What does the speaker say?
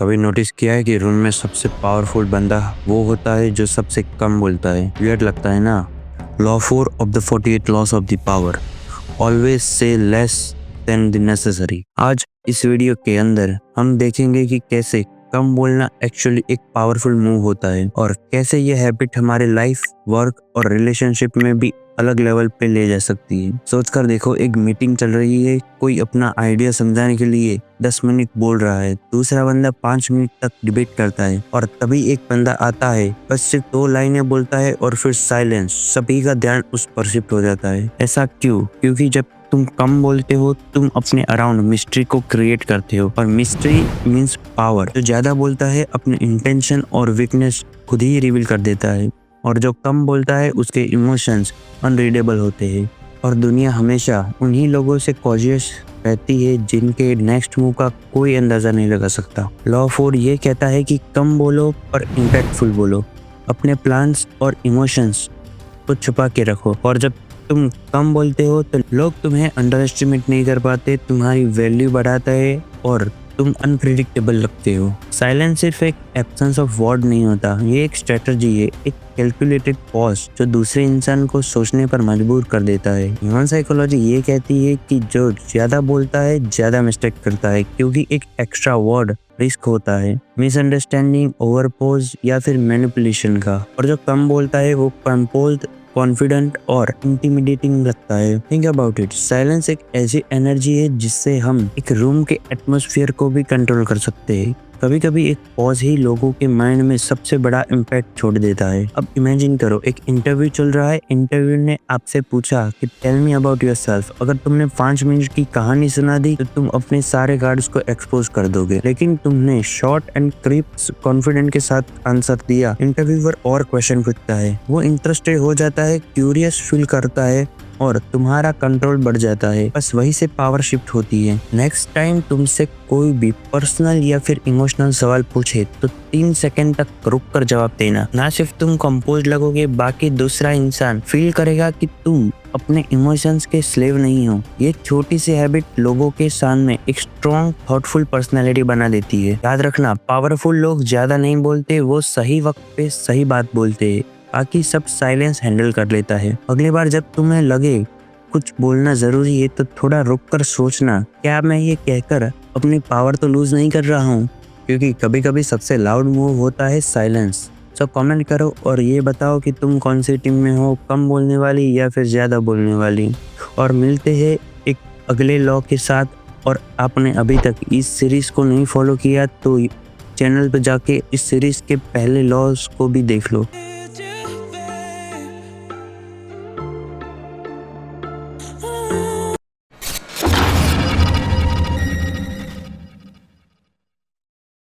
कभी नोटिस किया है कि रूम में सबसे पावरफुल बंदा वो होता है जो सबसे कम बोलता है। वियर्ड लगता है ना। Law 4 of the 48 loss of the power, always say less than the necessary. आज इस वीडियो के अंदर हम देखेंगे कि कैसे कम बोलना एक्चुअली एक पावरफुल मूव होता है और कैसे ये हैबिट हमारे लाइफ, वर्क और रिलेशनशिप में भी अलग लेवल पे ले जा सकती है। सोचकर देखो, एक मीटिंग चल रही है, कोई अपना आइडिया समझाने के लिए 10 मिनट बोल रहा है, दूसरा बंदा 5 मिनट तक डिबेट करता है और तभी एक बंदा आता है, बस सिर्फ 2 लाइनें बोलता है और फिर साइलेंस। सभी का ध्यान उस पर शिफ्ट हो जाता है। ऐसा क्यों? क्योंकि जब तुम कम बोलते हो, तुम अपने अराउंड मिस्ट्री को क्रिएट करते हो और मिस्ट्री मीन्स पावर। जो ज्यादा बोलता है अपने इंटेंशन और वीकनेस खुद ही रिवील कर देता है और जो कम बोलता है उसके इमोशंस अनरीडेबल होते हैं। और दुनिया हमेशा उन्हीं लोगों से कॉशियस रहती है जिनके नेक्स्ट मूव का कोई अंदाजा नहीं लगा सकता। लॉ 4 ये कहता है कि कम बोलो पर इम्पैक्टफुल बोलो। अपने प्लान्स और इमोशंस को छुपा के रखो और जब तुम कम बोलते हो तो लोग तुम्हें अंडर एस्टिमेट नहीं कर पाते, तुम्हारी वैल्यू बढ़ाता है और तुम अनप्रिडिक्टेबल लगते हो। साइलेंस सिर्फ एक एब्सेंस ऑफ वर्ड नहीं होता, ये एक स्ट्रेटजी है, एक कैलकुलेटेड पॉज जो दूसरे इंसान को सोचने पर मजबूर कर देता है। ह्यूमन साइकोलॉजी ये कहती है कि जो ज्यादा बोलता है ज्यादा मिस्टेक करता है, क्योंकि एक एक्स्ट्रा वर्ड रिस्क होता है मिसअंडरस्टैंडिंग, ओवरपोज या फिर मैनिपुलेशन का। और जो कम बोलता है वो कंपोज्ड, कॉन्फिडेंट और इंटिमिडेटिंग लगता है। थिंक अबाउट इट, साइलेंस एक ऐसी एनर्जी है जिससे हम एक रूम के एटमॉस्फेयर को भी कंट्रोल कर सकते हैं। कभी कभी एक पॉज ही लोगों के माइंड में सबसे बड़ा इम्पैक्ट छोड़ देता है। अब इमेजिन करो, एक इंटरव्यू चल रहा है, इंटरव्यू ने आपसे पूछा कि टेल मी अबाउट योरसेल्फ। अगर तुमने 5 मिनट की कहानी सुना दी तो तुम अपने सारे कार्ड्स को एक्सपोज कर दोगे, लेकिन तुमने शॉर्ट एंड क्रिस्प कॉन्फिडेंट के साथ आंसर दिया, इंटरव्यूअर और क्वेश्चन पूछता है, वो इंटरेस्टेड हो जाता है, क्यूरियस फील करता है और तुम्हारा कंट्रोल बढ़ जाता है। बस वही से पावर शिफ्ट होती है। नेक्स्ट टाइम तुमसे कोई भी पर्सनल या फिर इमोशनल सवाल पूछे तो 3 सेकंड तक रुक कर जवाब देना। ना सिर्फ तुम कंपोज लगोगे, बाकी दूसरा इंसान फील करेगा कि तुम अपने इमोशंस के स्लेव नहीं हो। ये छोटी सी हैबिट लोगों के सामने एक स्ट्रॉन्ग, थॉटफुल पर्सनैलिटी बना देती है। याद रखना, पावरफुल लोग ज्यादा नहीं बोलते, वो सही वक्त पे सही बात बोलते हैं, बाकी सब साइलेंस हैंडल कर लेता है। अगली बार जब तुम्हें लगे कुछ बोलना जरूरी है तो थोड़ा रुक कर सोचना, क्या मैं ये कहकर अपनी पावर तो लूज नहीं कर रहा हूँ? क्योंकि कभी कभी सबसे लाउड मूव होता है साइलेंस। सो कमेंट करो और ये बताओ कि तुम कौन सी टीम में हो, कम बोलने वाली या फिर ज्यादा बोलने वाली। और मिलते हैं एक अगले लॉ के साथ। और आपने अभी तक इस सीरीज को नहीं फॉलो किया तो चैनल पर जाके इस सीरीज के पहले लॉज को भी देख लो।